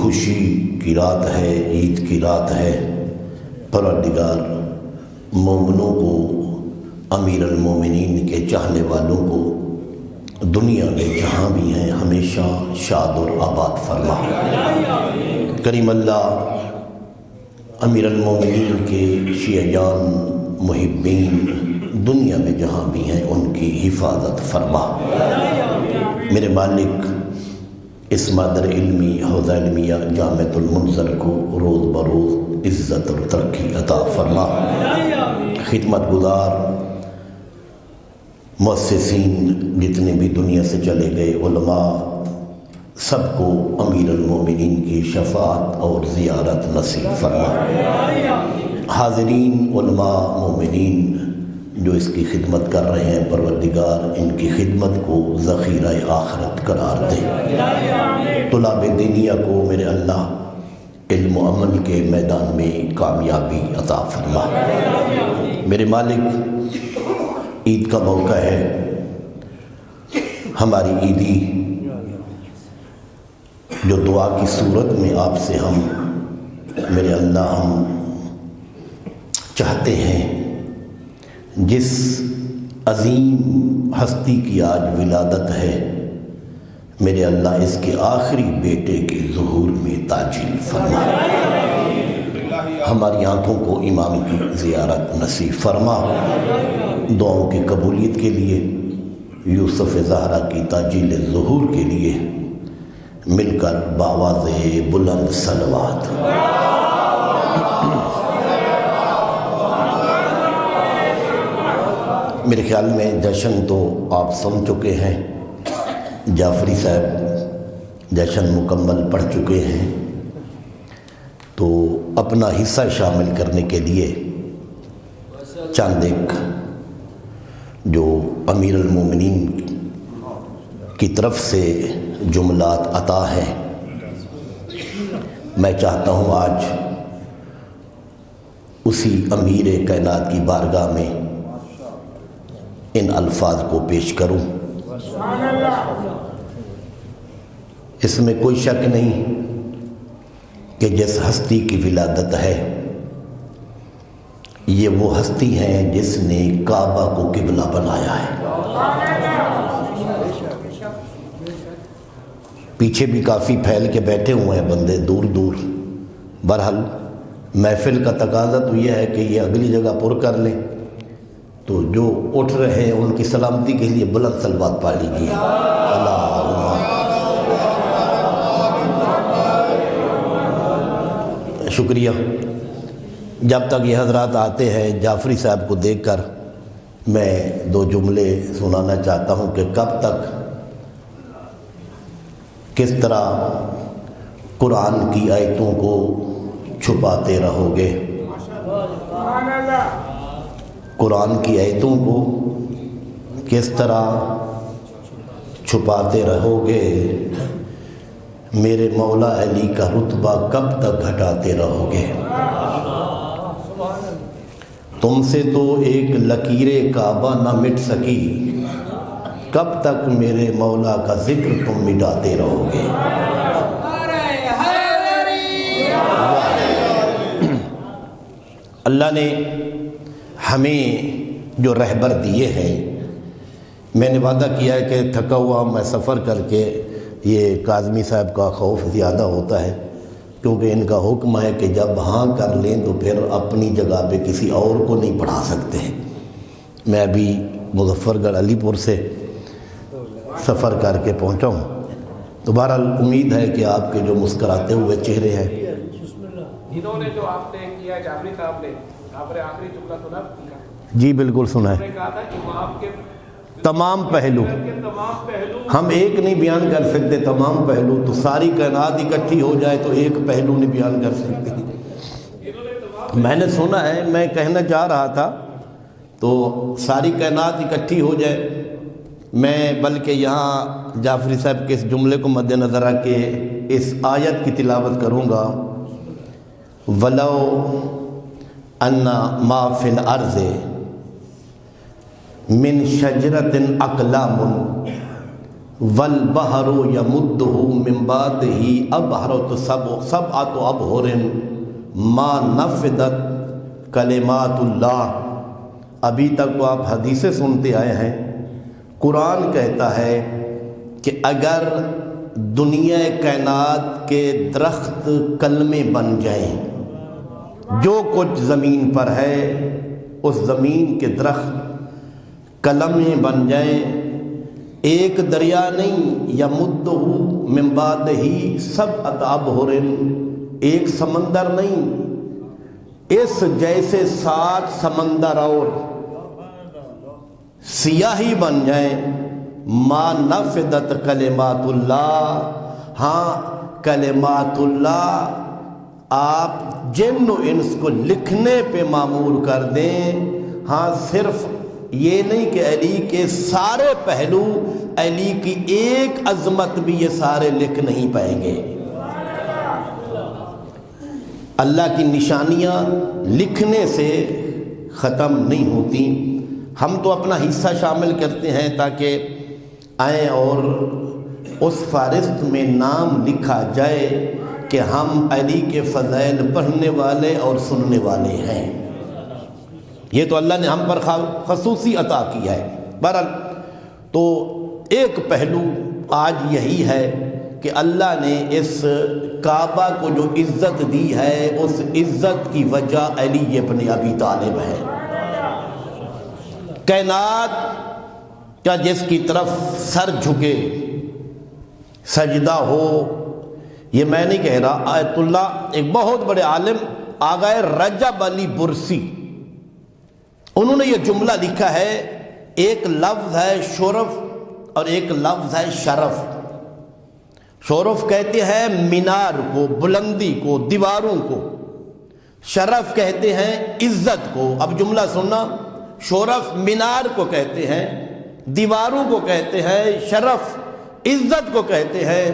خوشی کی رات ہے، عید کی رات ہے۔ پروردگار مومنوں کو، امیر المومنین کے چاہنے والوں کو دنیا میں جہاں بھی ہیں ہمیشہ شاد اور آباد فرما۔ کریم اللہ امیر المومنین کے شیعیان محبین دنیا میں جہاں بھی ہیں ان کی حفاظت فرما۔ میرے مالک اس مادر علمی حوزہ علمیہ جامعۃ المنظر کو روز بروز عزت اور ترقی عطا فرما۔ خدمت گزار مؤسسین جتنے بھی دنیا سے چلے گئے، علماء، سب کو امیر المومنین کی شفاعت اور زیارت نصیب فرما۔ حاضرین علماء مومنین جو اس کی خدمت کر رہے ہیں، پروردگار ان کی خدمت کو ذخیرہ آخرت قرار دے۔ طلاب دینیہ کو میرے اللہ علم و عمل کے میدان میں کامیابی عطا فرما۔ میرے مالک عید کا موقع ہے، ہماری عیدی جو دعا کی صورت میں آپ سے ہم میرے اللہ ہم چاہتے ہیں، جس عظیم ہستی کی آج ولادت ہے، میرے اللہ اس کے آخری بیٹے کے ظہور میں تاجیل فرما۔ ہماری آنکھوں کو امام کی زیارت نصیب فرما۔ دعاؤں کی قبولیت کے لیے، یوسف زہرا کی تاجیل ظہور کے لیے مل کر بآواز بلند صلوات۔ میرے خیال میں جشن تو آپ سن چکے ہیں، جعفری صاحب جشن مکمل پڑھ چکے ہیں، تو اپنا حصہ شامل کرنے کے لیے چند ایک جو امیر المومنین کی طرف سے جملات عطا ہیں، میں چاہتا ہوں آج اسی امیر کائنات کی بارگاہ میں ان الفاظ کو پیش کروں۔ اس میں کوئی شک نہیں کہ جس ہستی کی ولادت ہے، یہ وہ ہستی ہیں جس نے کعبہ کو قبلہ بنایا ہے۔ پیچھے بھی کافی پھیل کے بیٹھے ہوئے ہیں بندے دور دور، بہرحال محفل کا تقاضا تو یہ ہے کہ یہ اگلی جگہ پر کر لیں، تو جو اٹھ رہے ہیں ان کی سلامتی کے لیے بلند صلوات پڑھ لیجیے۔ شکریہ۔ جب تک یہ حضرات آتے ہیں، جعفری صاحب کو دیکھ کر میں دو جملے سنانا چاہتا ہوں کہ کب تک کس طرح قرآن کی آیتوں کو چھپاتے رہو گے، قرآن کی آیتوں کو کس طرح چھپاتے رہو گے، میرے مولا علی کا رتبہ کب تک گھٹاتے رہو گے، تم سے تو ایک لکیر کعبہ نہ مٹ سکی، کب تک میرے مولا کا ذکر تم مٹاتے رہو گے۔ اللہ نے ہمیں جو رہبر دیے ہیں، میں نے وعدہ کیا ہے کہ تھکا ہوا میں سفر کر کے، یہ کاظمی صاحب کا خوف زیادہ ہوتا ہے کیونکہ ان کا حکم ہے کہ جب ہاں کر لیں تو پھر اپنی جگہ پہ کسی اور کو نہیں پڑھا سکتے ہیں۔ میں ابھی مظفر گڑھ علی پور سے سفر کر کے پہنچا ہوں، تو بہرحال امید ہے کہ آپ کے جو مسکراتے ہوئے چہرے ہیں، انہوں نے جو آپ نے کیا جعفری صاحب نے، آپ نے آخری جملہ سنا؟ جی بالکل سنا ہے۔ کہا تھا امام کے تمام پہلو ہم ایک نہیں بیان کر سکتے، تمام پہلو تو ساری کائنات اکٹھی ہو جائے تو ایک پہلو نہیں بیان کر سکتے۔ میں نے سنا ہے، میں کہنا چاہ رہا تھا تو ساری کائنات اکٹھی ہو جائے، میں بلکہ یہاں جعفری صاحب کے اس جملے کو مد نظر رکھ کے اس آیت کی تلاوت کروں گا، وَلَوْ أَنَّ مَا فِي الْأَرْضِ من شجرت اقلام والبحر یمدہ من بعدہ ابحرۃ سبعۃ ابحر ما نفدت کلمات اللہ۔ ابھی تک تو آپ حدیثیں سنتے آئے ہیں، قرآن کہتا ہے کہ اگر دنیا کائنات کے درخت کلمے بن جائیں، جو کچھ زمین پر ہے اس زمین کے درخت کلمے بن جائیں، ایک دریا نہیں، یمدہ من بعدہ سبعۃ ابحر، ایک سمندر نہیں، اس جیسے 7 سمندر اور سیاہی بن جائیں، ما نفدت کلمات اللہ، ہاں کلمات اللہ آپ جن و انس کو لکھنے پہ معمور کر دیں، ہاں صرف یہ نہیں کہ علی کے سارے پہلو، علی کی ایک عظمت بھی یہ سارے لکھ نہیں پائیں گے۔ اللہ کی نشانیاں لکھنے سے ختم نہیں ہوتی، ہم تو اپنا حصہ شامل کرتے ہیں تاکہ آئیں اور اس فہرست میں نام لکھا جائے کہ ہم علی کے فضائل پڑھنے والے اور سننے والے ہیں۔ یہ تو اللہ نے ہم پر خصوصی عطا کیا ہے۔ بہرحال تو ایک پہلو آج یہی ہے کہ اللہ نے اس کعبہ کو جو عزت دی ہے، اس عزت کی وجہ علی ابن ابی طالب ہے۔ کائنات کا جس کی طرف سر جھکے سجدہ ہو، یہ میں نہیں کہہ رہا، آیت اللہ ایک بہت بڑے عالم آغا رجب علی برسی، انہوں نے یہ جملہ لکھا ہے، ایک لفظ ہے شرف اور ایک لفظ ہے شرف۔ شرف کہتے ہیں مینار کو، بلندی کو، دیواروں کو، شرف کہتے ہیں عزت کو۔ اب جملہ سننا، شرف مینار کو کہتے ہیں، دیواروں کو کہتے ہیں، شرف عزت کو کہتے ہیں۔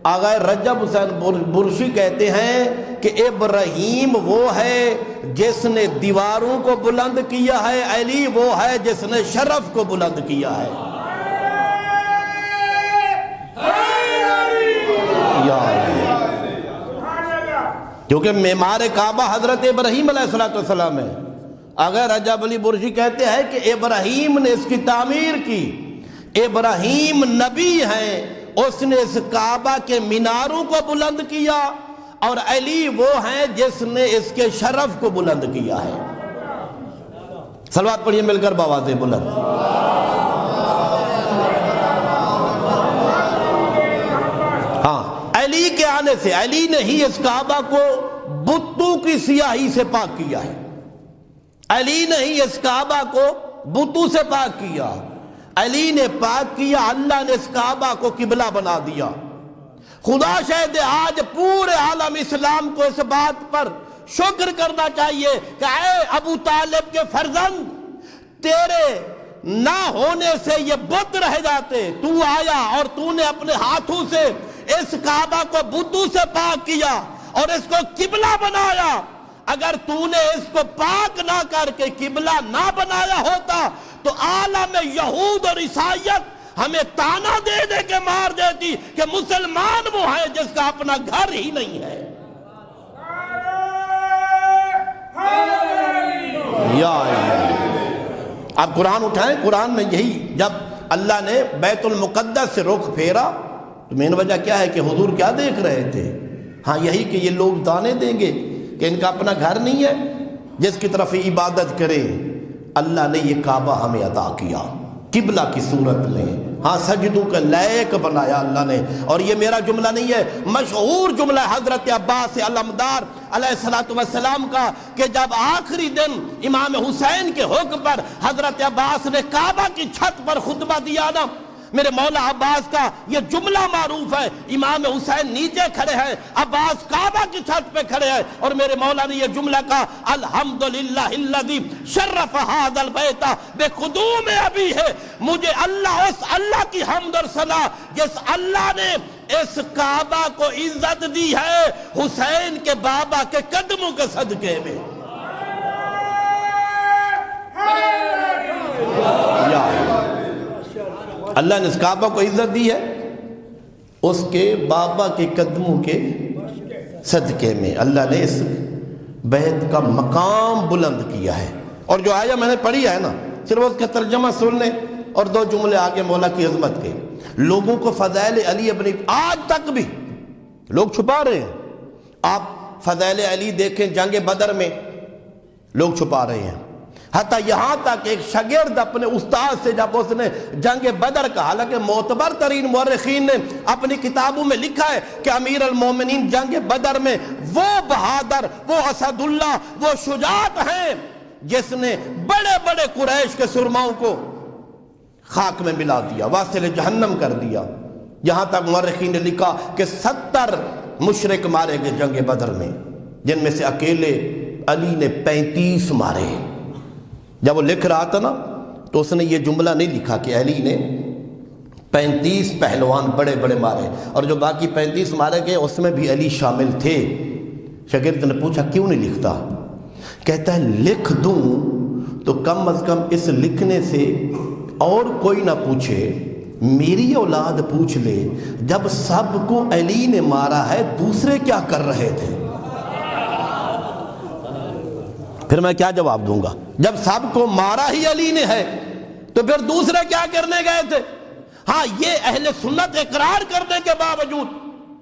آغا رجب حسین برشی کہتے ہیں کہ ابراہیم وہ ہے جس نے دیواروں کو بلند کیا ہے، علی وہ ہے جس نے شرف کو بلند کیا ہے۔ کیونکہ معمار کعبہ حضرت ابراہیم علیہ السلام ہے۔ آغا رجب علی برشی کہتے ہیں کہ ابراہیم نے اس کی تعمیر کی، ابراہیم نبی ہیں، اس نے اس کعبہ کے میناروں کو بلند کیا، اور علی وہ ہیں جس نے اس کے شرف کو بلند کیا ہے۔ صلوات پڑھیے مل کر بآواز بلند۔ ہاں، علی کے آنے سے، علی نے ہی اس کعبہ کو بتوں کی سیاہی سے پاک کیا ہے، علی نے ہی اس کعبہ کو بتوں سے پاک کیا، علی نے پاک کیا، اللہ نے اس کعبہ کو قبلہ بنا دیا۔ خدا شاہد آج پورے عالم اسلام کو اس بات پر شکر کرنا چاہیے کہ اے ابو طالب کے فرزند، تیرے نہ ہونے سے یہ بت رہ جاتے، تو آیا اور تو نے اپنے ہاتھوں سے اس کعبہ کو بتوں سے پاک کیا اور اس کو قبلہ بنایا۔ اگر تو نے اس کو پاک نہ کر کے قبلہ نہ بنایا ہوتا تو عالم یہود اور عیسائیت ہمیں تانا دے دے کے مار دیتی کہ مسلمان وہ ہے جس کا اپنا گھر ہی نہیں ہے۔ یا آپ قرآن اٹھائیں، قرآن میں یہی، جب اللہ نے بیت المقدس سے رخ پھیرا تو مین وجہ کیا ہے کہ حضور کیا دیکھ رہے تھے؟ ہاں یہی کہ یہ لوگ تانے دیں گے کہ ان کا اپنا گھر نہیں ہے جس کی طرف عبادت کرے۔ اللہ نے یہ کعبہ ہمیں عطا کیا قبلہ کی صورت میں، ہاں سجدوں کا لائق بنایا اللہ نے۔ اور یہ میرا جملہ نہیں ہے، مشہور جملہ حضرت عباس علمدار علیہ السلام کا کہ جب آخری دن امام حسین کے حکم پر حضرت عباس نے کعبہ کی چھت پر خطبہ دیا نا، میرے مولا عباس کا یہ جملہ معروف ہے، امام حسین نیچے کھڑے ہیں، عباس کعبہ کی چھت پہ کھڑے ہیں، اور میرے مولا نے یہ جملہ کہا، الحمدللہ الذی شرف ھذا البیت بقدوم ابی ہے، مجھے اس اللہ کی حمد اور ثنا جس اللہ نے اس کعبہ کو عزت دی ہے حسین کے بابا کے قدموں کے صدقے میں۔ اللہ نے اس کعبہ کو عزت دی ہے اس کے بابا کے قدموں کے صدقے میں، اللہ نے اس بیت کا مقام بلند کیا ہے۔ اور جو آیا میں نے پڑھی ہے نا، صرف اس کا ترجمہ سن لیں اور 2 جملے آگے مولا کی عظمت کے۔ لوگوں کو فضائل علی ابن، آج تک بھی لوگ چھپا رہے ہیں۔ آپ فضائل علی دیکھیں، جنگ بدر میں لوگ چھپا رہے ہیں، حتیٰ یہاں تک ایک شاگرد اپنے استاد سے جب اس نے جنگ بدر کا، حالانکہ معتبر ترین مورخین نے اپنی کتابوں میں لکھا ہے کہ امیر المومنین جنگ بدر میں وہ بہادر، وہ اسد اللہ، وہ شجاعت ہیں جس نے بڑے بڑے قریش کے سرماؤں کو خاک میں ملا دیا، واصل جہنم کر دیا۔ یہاں تک مورخین نے لکھا کہ 70 مشرک مارے گئے جنگ بدر میں، جن میں سے اکیلے علی نے 35 مارے۔ جب وہ لکھ رہا تھا نا تو اس نے یہ جملہ نہیں لکھا کہ علی نے 35 پہلوان بڑے بڑے مارے، اور جو باقی 35 مارے گئے اس میں بھی علی شامل تھے۔ شاگرد نے پوچھا کیوں نہیں لکھتا؟ کہتا ہے لکھ دوں تو کم از کم اس لکھنے سے اور کوئی نہ پوچھے، میری اولاد پوچھ لے جب سب کو علی نے مارا ہے دوسرے کیا کر رہے تھے؟ پھر میں کیا جواب دوں گا؟ جب سب کو مارا ہی علی نے ہے تو پھر دوسرے کیا کرنے گئے تھے؟ ہاں، یہ اہل سنت اقرار کرنے کے باوجود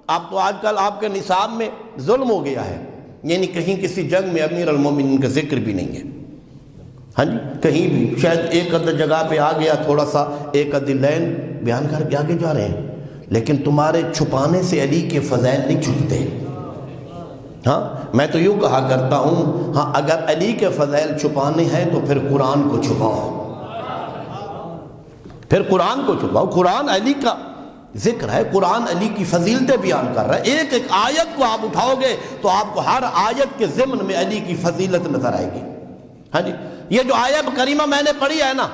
آپ تو آج کل آپ کے نصاب میں ظلم ہو گیا ہے، یعنی کہیں کسی جنگ میں امیر المومنین کا ذکر بھی نہیں ہے۔ ہاں جی، کہیں بھی شاید ایک ادھر جگہ پہ آ گیا، تھوڑا سا ایک ادھر لائن بیان کر کے آگے جا رہے ہیں، لیکن تمہارے چھپانے سے علی کے فضائل نہیں چھپتے۔ ہاں، میں تو یوں کہا کرتا ہوں، ہاں اگر علی کے فضائل چھپانے ہیں تو پھر قرآن کو چھپاؤ، پھر قرآن کو چھپاؤ۔ قرآن علی کا ذکر ہے، قرآن علی کی فضیلتیں بیان کر رہا ہے۔ ایک ایک آیت کو آپ اٹھاؤ گے تو آپ کو ہر آیت کے ضمن میں علی کی فضیلت نظر آئے گی۔ ہاں جی، یہ جو آیت کریمہ میں نے پڑھی ہے نا،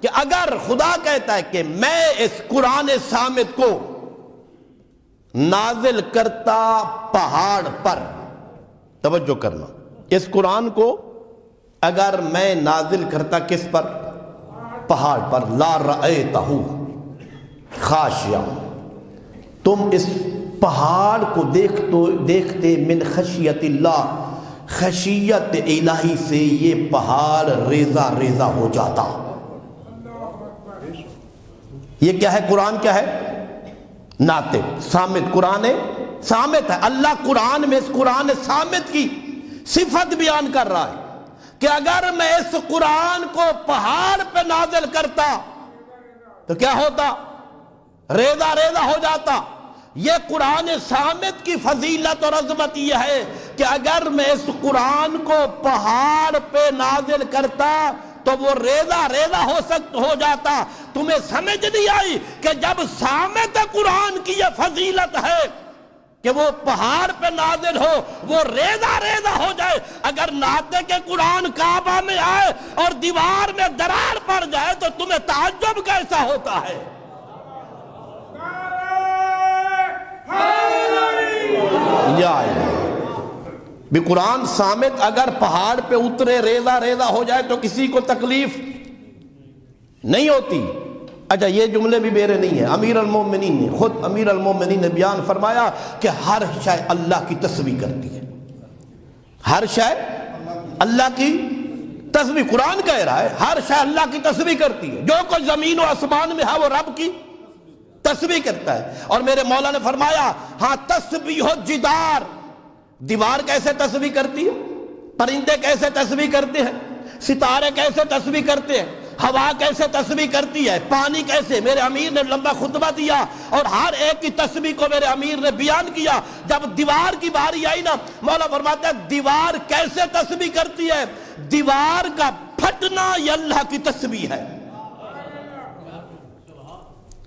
کہ اگر خدا کہتا ہے کہ میں اس قرآن صامت کو نازل کرتا پہاڑ پر، توجہ کرنا، اس قرآن کو اگر میں نازل کرتا کس پر؟ پہاڑ پر، لا رأیتہ خاشعا، تم اس پہاڑ کو دیکھتے من خشیت اللہ، خشیت الہی سے یہ پہاڑ ریزہ ریزہ ہو جاتا۔ یہ کیا ہے؟ قرآن کیا ہے؟ ناطق، صامت، قرآن صامت ہے۔ اللہ قرآن میں اس قرآن صامت کی صفت بیان کر رہا ہے کہ اگر میں اس قرآن کو پہاڑ پہ نازل کرتا تو کیا ہوتا؟ ریزہ ریزہ ہو جاتا۔ یہ قرآن صامت کی فضیلت اور عظمت یہ ہے کہ اگر میں اس قرآن کو پہاڑ پہ نازل کرتا تو وہ ریزہ ریزہ ہو جاتا۔ تمہیں سمجھ نہیں آئی کہ جب صامت قرآن کی یہ فضیلت ہے کہ وہ پہاڑ پہ نازل ہو، وہ ریزہ ریزہ ہو جائے، اگر ناطق کے قرآن کعبہ میں آئے اور دیوار میں درار پڑ جائے تو تمہیں تعجب کیسا ہوتا ہے؟ بھی قرآن صامت اگر پہاڑ پہ اترے، ریزہ ریزہ ہو جائے تو کسی کو تکلیف نہیں ہوتی۔ اچھا، یہ جملے بھی میرے نہیں ہیں، امیر المومنین نے خود امیر المومنین نے بیان فرمایا کہ ہر شے اللہ کی تسبیح کرتی ہے، ہر شے اللہ کی تسبیح، قرآن کہہ رہا ہے ہر شے اللہ کی تسبیح کرتی ہے، جو کوئی زمین و آسمان میں ہے وہ رب کی تسبیح کرتا ہے۔ اور میرے مولا نے فرمایا ہاں تسبیح جدار، دیوار کیسے تسبیح کرتی ہے، پرندے کیسے تسبیح کرتے ہیں، ستارے کیسے تسبیح کرتے ہیں، ہوا کیسے تسبیح کرتی ہے، پانی کیسے۔ میرے امیر نے لمبا خطبہ دیا اور ہر ایک کی تسبیح کو میرے امیر نے بیان کیا۔ جب دیوار کی باری آئی نا، مولا فرماتا ہے دیوار کیسے تسبیح کرتی ہے، دیوار کا پھٹنا یہ اللہ کی تسبیح ہے۔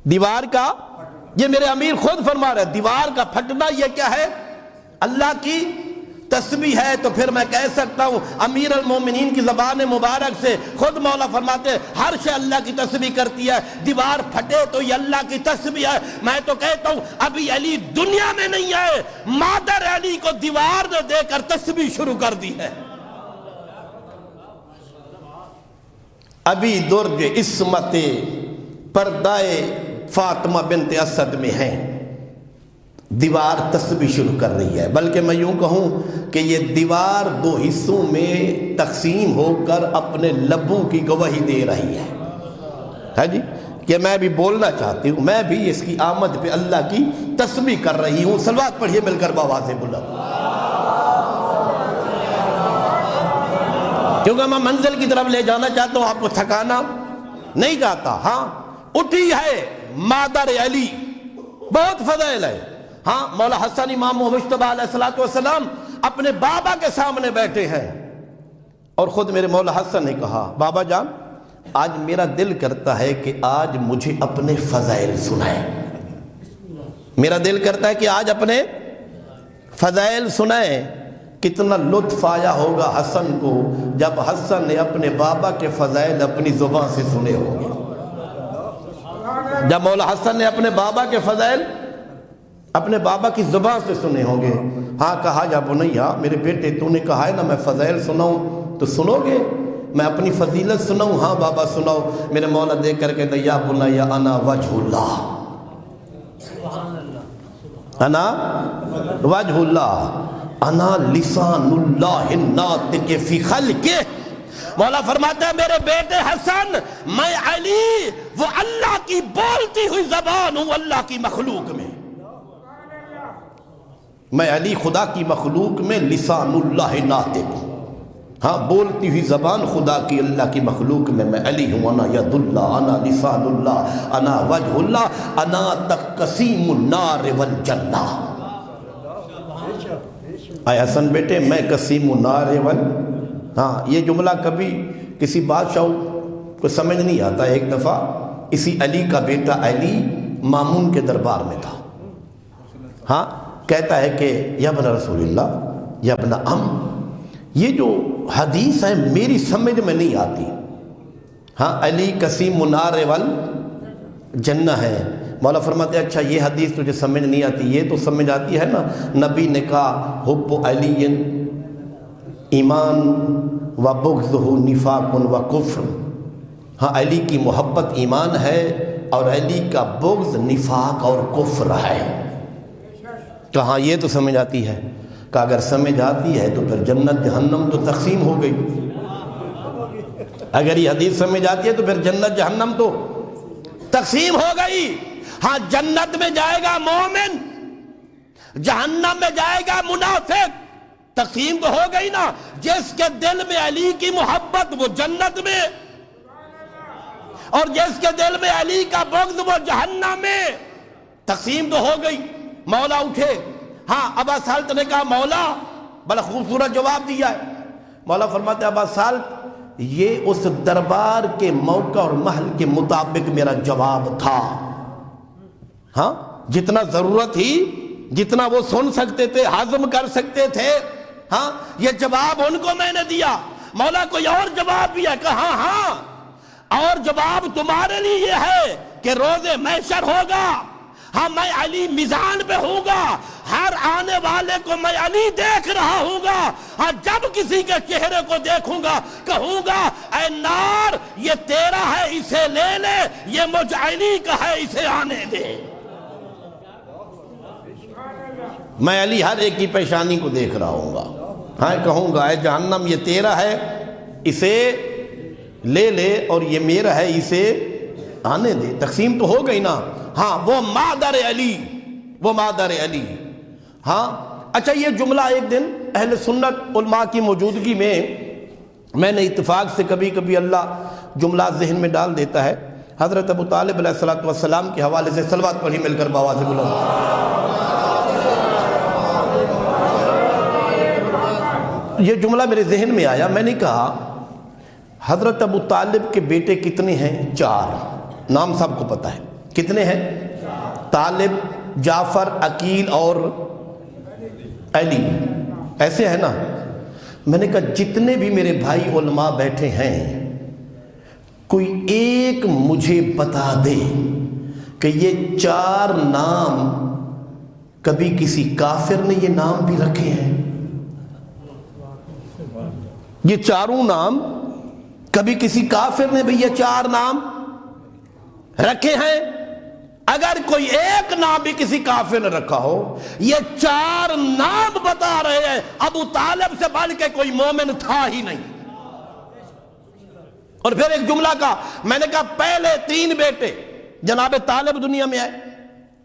دیوار کا، یہ میرے امیر خود فرما رہے ہیں، دیوار کا پھٹنا یہ کیا ہے؟ اللہ کی تسبیح ہے۔ تو پھر میں کہہ سکتا ہوں امیر المومنین کی زبان مبارک سے، خود مولا فرماتے ہیں ہر شے اللہ کی تسبیح کرتی ہے، دیوار پھٹے تو یہ اللہ کی تسبیح ہے۔ میں تو کہتا ہوں ابھی علی دنیا میں نہیں آئے، مادر علی کو دیوار نے دے کر تسبیح شروع کر دی ہے۔ ابھی درج عصمت پردائے فاطمہ بنت اسد میں ہیں، دیوار تسبیح شروع کر رہی ہے، بلکہ میں یوں کہوں کہ یہ دیوار دو حصوں میں تقسیم ہو کر اپنے لبوں کی گواہی دے رہی ہے جی، کہ میں بھی بولنا چاہتی ہوں، میں بھی اس کی آمد پہ اللہ کی تسبیح کر رہی ہوں۔ صلوات پڑھیے مل کر بآواز بلند، کیونکہ میں منزل کی طرف لے جانا چاہتا ہوں، آپ کو تھکانا نہیں چاہتا۔ ہاں اٹھی ہے مادر علی، بہت فضائل ہے۔ ہاں مولا حسن امام مجتبیٰ علیہ السلام اپنے بابا کے سامنے بیٹھے ہیں، اور خود میرے مولا حسن نے کہا، بابا جان آج میرا دل کرتا ہے کہ آج مجھے اپنے فضائل سنائیں، میرا دل کرتا ہے کہ آج اپنے فضائل سنائیں۔ کتنا لطف آیا ہوگا حسن کو جب حسن نے اپنے بابا کے فضائل اپنی زبان سے سنے ہوں گے۔ جب مولا حسن نے اپنے بابا کے فضائل اپنے بابا کی زبان سے سنے ہوں گے، ہاں کہا، یا بنیا میرے بیٹے تو نے کہا ہے نا میں فضائل سناؤں تو سنو گے، میں اپنی فضیلت سناؤں؟ ہاں بابا سناؤ۔ میرے مولا دیکھ کر کہتے یا بنیا انا وجہ اللہ، انا وجہ اللہ، انا لسان اللہ الناطق فی خلقہ۔ مولا فرماتا ہے میرے بیٹے حسن، میں علی وہ اللہ کی بولتی ہوئی زبان ہوں اللہ کی مخلوق میں، میں علی خدا کی مخلوق میں لسان اللہ ناطق ہوں، ہاں بولتی ہوئی زبان خدا کی اللہ کی مخلوق میں میں علی ہوں۔ انا ید اللہ، انا لسان اللہ، انا وجہ اللہ، انا تقسیم النار والجنہ۔ اے حسن بیٹے میں قسیم النار ہاں یہ جملہ کبھی کسی بادشاہ کو سمجھ نہیں آتا۔ ایک دفعہ اسی علی کا بیٹا علی مامون کے دربار میں تھا، ہاں کہتا ہے کہ یا ابن رسول اللہ، یا ابن یہ جو حدیث ہے میری سمجھ میں نہیں آتی۔ ہاں علی قسیم النار والجنہ ہے۔ مولا فرماتے ہیں اچھا یہ حدیث تجھے سمجھ نہیں آتی، یہ تو سمجھ آتی ہے نا، نبی نے کہا حب علی ایمان و بغضہ نفاق و کفر، ہاں علی کی محبت ایمان ہے اور علی کا بغض نفاق اور کفر ہے۔ کہاں یہ تو سمجھ آتی ہے، کہ اگر سمجھ آتی ہے تو پھر جنت جہنم تو تقسیم ہو گئی، اگر یہ حدیث سمجھ آتی ہے تو پھر جنت جہنم تو تقسیم ہو گئی۔ ہاں جنت میں جائے گا مومن، جہنم میں جائے گا منافق، تقسیم تو ہو گئی نا۔ جس کے دل میں علی کی محبت وہ جنت میں، اور جس کے دل میں علی کا بغض وہ جہنم میں، تقسیم تو ہو گئی۔ مولا اٹھے، ہاں ابا سالت نے کہا مولا، بڑا خوبصورت جواب دیا ہے۔ مولا فرماتے ابا سالت یہ اس دربار کے موقع اور محل کے مطابق میرا جواب تھا، ہاں جتنا ضرورت تھی، جتنا وہ سن سکتے تھے، ہضم کر سکتے تھے، ہاں یہ جواب ان کو میں نے دیا۔ مولا کوئی اور جواب بھی ہے؟ کہا ہاں اور جواب تمہارے لیے یہ ہے کہ روز محشر ہوگا، ہاں میں علی میزان پہ ہوں گا، ہر آنے والے کو میں علی دیکھ رہا ہوں گا، ہاں جب کسی کے چہرے کو دیکھوں گا کہوں گا اے نار یہ تیرا ہے اسے لے لے، یہ مجھ علی کا ہے اسے آنے دے۔ میں علی ہر ایک کی پیشانی کو دیکھ رہا ہوں گا، ہاں کہوں گا اے جہنم یہ تیرا ہے اسے لے لے، اور یہ میرا ہے اسے آنے دے۔ تقسیم تو ہو گئی نا۔ ہاں وہ مادر علی، وہ مادر علی۔ ہاں اچھا یہ جملہ ایک دن اہل سنت علماء کی موجودگی میں نے اتفاق سے کبھی کبھی اللہ جملہ ذہن میں ڈال دیتا ہے، حضرت ابو طالب علیہ السلام کے حوالے سے صلوات پڑھی مل کر بآواز بلند۔ یہ جملہ میرے ذہن میں آیا، میں نے کہا حضرت ابو طالب کے بیٹے کتنے ہیں؟ 4، نام سب کو پتہ ہے، کتنے ہیں؟ طالب، جعفر، عقیل اور علی، ایسے ہے نا۔ میں نے کہا جتنے بھی میرے بھائی علماء بیٹھے ہیں کوئی ایک مجھے بتا دے کہ یہ 4 نام کبھی کسی کافر نے یہ نام بھی رکھے ہیں؟ یہ 4 نام کبھی کسی کافر نے بھی یہ 4 نام رکھے ہیں، اگر کوئی ایک نام بھی کسی کافر نے رکھا ہو، یہ 4 نام بتا رہے ہیں ابو طالب سے بڑھ کے کوئی مومن تھا ہی نہیں۔ اور پھر ایک جملہ کہا، میں نے کہا پہلے 3 بیٹے جناب طالب دنیا میں آئے،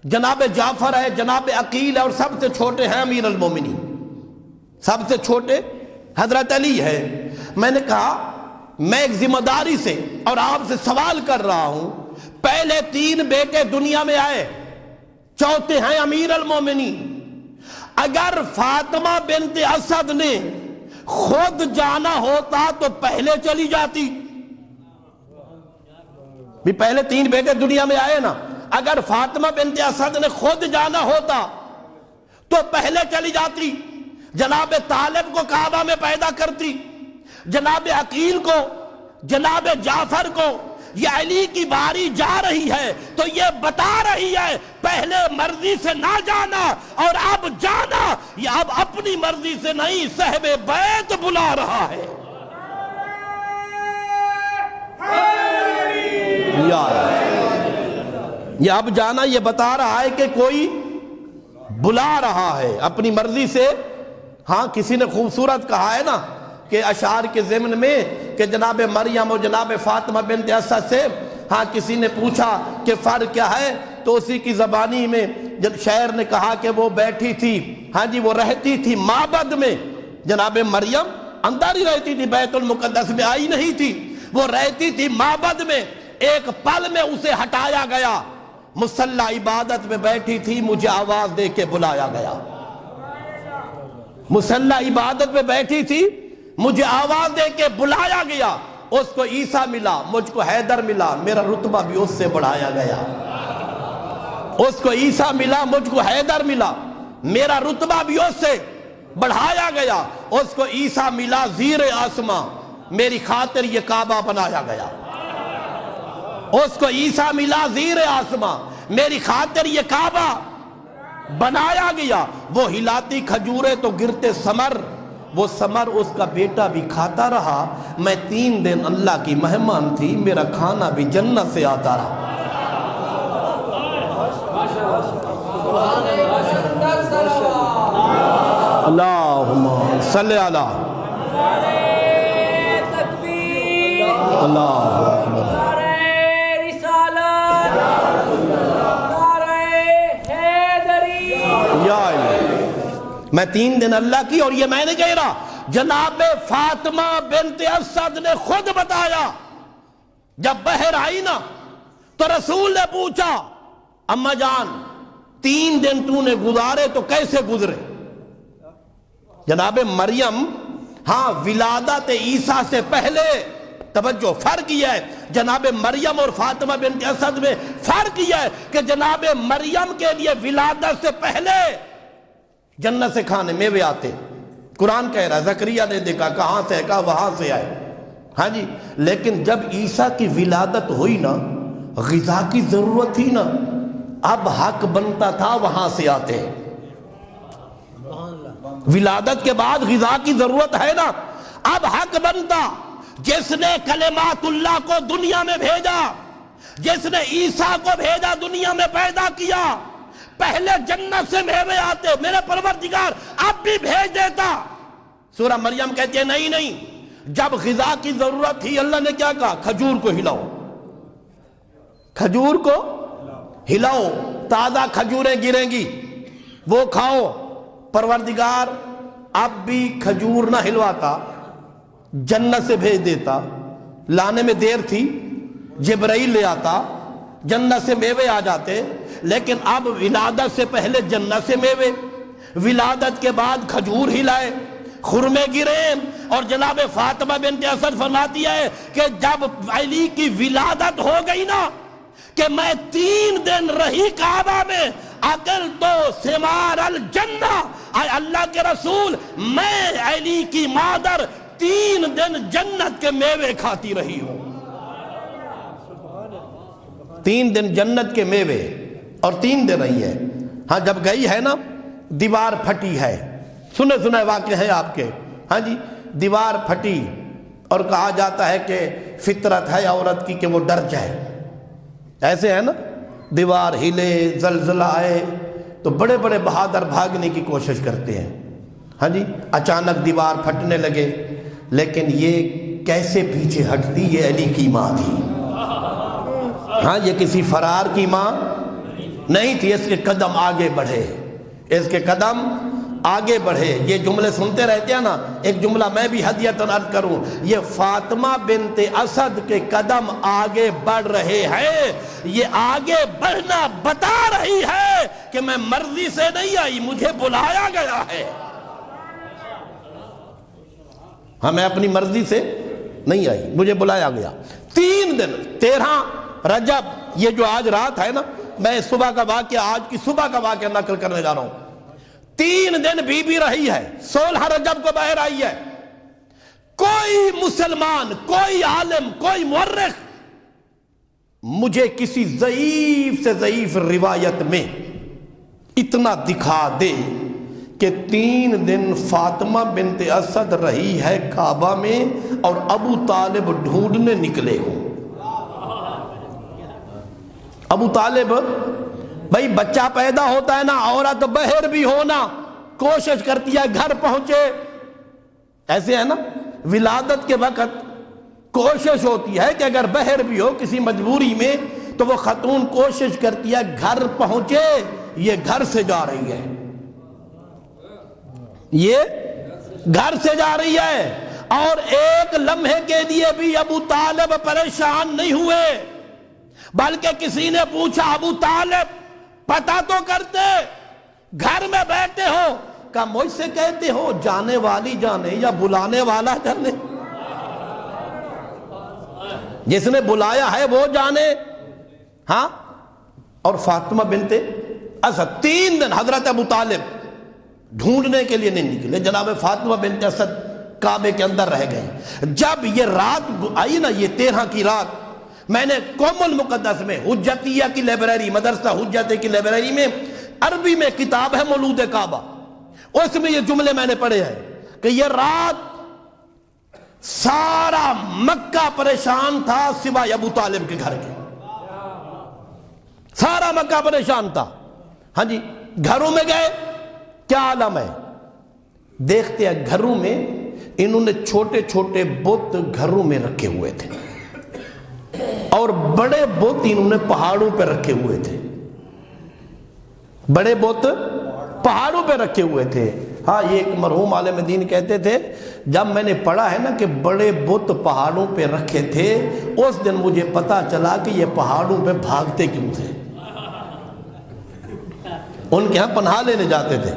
جناب جعفر ہے، جناب عقیل ہے، اور سب سے چھوٹے ہیں امیر المومنین، سب سے چھوٹے حضرت علی ہے۔ میں نے کہا میں ایک ذمہ داری سے اور آپ سے سوال کر رہا ہوں، پہلے 3 بیٹے دنیا میں آئے، چوتھے ہیں امیر المومنین، اگر فاطمہ بنت اسد نے خود جانا ہوتا تو پہلے چلی جاتی۔ بھی پہلے 3 بیٹے دنیا میں آئے نا، اگر فاطمہ بنت اسد نے خود جانا ہوتا تو پہلے چلی جاتی، جناب طالب کو کعبہ میں پیدا کرتی، جناب عقیل کو، جناب جعفر کو۔ یہ علی کی باری جا رہی ہے تو یہ بتا رہی ہے پہلے مرضی سے نہ جانا اور اب جانا، یہ اب اپنی مرضی سے نہیں، صاحب بیت بلا رہا ہے۔ یہ اب جانا یہ بتا رہا ہے کہ کوئی بلا رہا ہے اپنی مرضی سے۔ ہاں کسی نے خوبصورت کہا ہے نا کہ اشعار کے ضمن میں کہ جناب مریم اور جناب فاطمہ بنت اسد سے ہاں کسی نے پوچھا کہ فرق کیا ہے، تو اسی کی زبانی میں جب شاعر نے کہا کہ وہ بیٹھی تھی، ہاں جی وہ رہتی تھی معبد میں، جناب مریم اندر ہی رہتی تھی، بیت المقدس میں آئی نہیں تھی، وہ رہتی تھی معبد میں، ایک پل میں اسے ہٹایا گیا، مصلی عبادت میں بیٹھی تھی، مجھے آواز دے کے بلایا گیا، مصلی عبادت میں بیٹھی تھی، مجھے آواز دے کے بلایا گیا، اس کو عیسیٰ ملا، مجھ کو حیدر ملا، میرا رتبہ بھی اس سے بڑھایا گیا، اس کو عیسیٰ ملا، مجھ کو حیدر ملا، میرا رتبہ بھی اس سے بڑھایا گیا، اس کو عیسیٰ ملا زیر آسماں، میری خاطر یہ کعبہ بنایا گیا، اس کو عیسیٰ ملا زیر آسماں، میری خاطر یہ کعبہ بنایا گیا، وہ ہلاتی کھجورے تو گرتے ثمر، وہ ثمر اس کا بیٹا بھی کھاتا رہا، میں 3 دن اللہ کی مہمان تھی، میرا کھانا بھی جنت سے آتا رہا۔ اللہم صلی علی اللہ اکبر۔ میں 3 دن اللہ کی، اور یہ میں نے کہہ رہا، جناب فاطمہ بنت اسد نے خود بتایا، جب بہر آئی نا تو رسول نے پوچھا اماں جان 3 دن تو نے گزارے تو کیسے گزرے؟ جناب مریم ہاں ولادت عیسیٰ سے پہلے، توجہ فرق یہ ہے جناب مریم اور فاطمہ بنت اسد میں، فرق یہ ہے کہ جناب مریم کے لیے ولادت سے پہلے جنت سے کھانے میوے آتے، قرآن کہہ رہا ہے، زکریا نے دیکھا کہاں سے ہے، کہا وہاں سے آئے، ہاں جی، لیکن جب عیسیٰ کی ولادت ہوئی نا، غذا کی ضرورت تھی نا، اب حق بنتا تھا وہاں سے آتے، ولادت کے بعد غذا کی ضرورت ہے نا، اب حق بنتا، جس نے کلمات اللہ کو دنیا میں بھیجا، جس نے عیسیٰ کو بھیجا دنیا میں پیدا کیا، پہلے جنت سے میوے آتے، میرے پروردگار اب بھی بھیج دیتا۔ سورہ مریم کہتی ہے نہیں، جب غذا کی ضرورت تھی اللہ نے کیا کہا؟ کھجور کو ہلاؤ، کھجور کو ہلاؤ، تازہ کھجوریں گریں گی، وہ کھاؤ۔ پروردگار اب بھی کھجور نہ ہلواتا، جنت سے بھیج دیتا، لانے میں دیر تھی، جبرائیل لے آتا، جنت سے میوے آ جاتے، لیکن اب ولادت سے پہلے جنت سے میوے، ولادت کے بعد کھجور ہلائے، خرمے گرے، اور جناب فاطمہ بنت اسد فرماتی ہے کہ جب علی کی ولادت ہو گئی نا کہ میں 3 دن رہی کعبہ میں، اکل تو ثمار الجنہ، اے اللہ کے رسول میں علی کی مادر 3 دن جنت کے میوے کھاتی رہی ہوں، 3 دن جنت کے میوے، اور 3 دن رہی ہے۔ ہاں جب گئی ہے نا دیوار پھٹی ہے، سنے واقع ہیں آپ کے، ہاں جی دیوار پھٹی، اور کہا جاتا ہے کہ فطرت ہے عورت کی کہ وہ ڈر جائے، ایسے ہے نا، دیوار ہلے، زلزلہ آئے تو بڑے بڑے بہادر بھاگنے کی کوشش کرتے ہیں، ہاں جی، اچانک دیوار پھٹنے لگے، لیکن یہ کیسے پیچھے ہٹتی؟ یہ علی کی ماں تھی، ہاں، یہ کسی فرار کی ماں نہیں تھی۔ اس کے قدم آگے بڑھے، اس کے قدم آگے بڑھے۔ یہ جملے سنتے رہتے ہیں نا، ایک جملہ میں بھی ہدیۃً عرض کروں، یہ فاطمہ بنت اسد کے قدم آگے بڑھ رہے ہیں، یہ آگے بڑھنا بتا رہی ہے کہ میں مرضی سے نہیں آئی، مجھے بلایا گیا ہے، ہاں، میں اپنی مرضی سے نہیں آئی، مجھے بلایا گیا۔ 3 دن 13 رجب، یہ جو آج رات ہے نا، میں صبح کا واقعہ، آج کی صبح کا واقعہ نقل کرنے جا رہا ہوں۔ 3 دن بی بی رہی ہے، 16 رجب کو باہر آئی ہے۔ کوئی مسلمان، کوئی عالم، کوئی مورخ مجھے کسی ضعیف سے ضعیف روایت میں اتنا دکھا دے کہ 3 دن فاطمہ بنت اسد رہی ہے کعبہ میں اور ابو طالب ڈھونڈنے نکلے ہوں۔ ابو طالب، بھائی بچہ پیدا ہوتا ہے نا، عورت بہر بھی ہونا کوشش کرتی ہے گھر پہنچے، ایسے ہے نا، ولادت کے وقت کوشش ہوتی ہے کہ اگر بہر بھی ہو کسی مجبوری میں تو وہ خاتون کوشش کرتی ہے گھر پہنچے، یہ گھر سے جا رہی ہے، یہ گھر سے جا رہی ہے۔ اور ایک لمحے کے لیے بھی ابو طالب پریشان نہیں ہوئے، بلکہ کسی نے پوچھا، ابو طالب پتہ تو کرتے، گھر میں بیٹھے ہو؟ کہا مجھ سے کہتے ہو جانے والی جانے یا بلانے والا جانے؟ جس نے بلایا ہے وہ جانے، ہاں۔ اور فاطمہ بنت اسد 3 دن حضرت ابو طالب ڈھونڈنے کے لیے نہیں نکلے، جناب فاطمہ بنت اسد کعبے کے اندر رہ گئے۔ جب یہ رات آئی نا، یہ 13 کی رات، میں نے قوم المقدس میں حجتیہ کی لائبریری، مدرسہ حجتیہ کی لائبریری میں عربی میں کتاب ہے مولود کعبہ، اس میں یہ جملے میں نے پڑھے ہیں کہ یہ رات سارا مکہ پریشان تھا سوائے ابو طالب کے گھر کے، سارا مکہ پریشان تھا، ہاں جی۔ گھروں میں گئے، کیا عالم ہے، دیکھتے ہیں گھروں میں انہوں نے چھوٹے چھوٹے بت گھروں میں رکھے ہوئے تھے، اور بڑے بت انہوں نے پہاڑوں پہ رکھے ہوئے تھے، بڑے بت پہاڑوں پہ رکھے ہوئے تھے۔ ہاں، یہ ایک مرحوم عالم دین کہتے تھے، جب میں نے پڑھا ہے نا کہ بڑے بت پہاڑوں پہ رکھے تھے، اس دن مجھے پتا چلا کہ یہ پہاڑوں پہ بھاگتے کیوں تھے، ان کے ہاں پناہ لینے جاتے تھے۔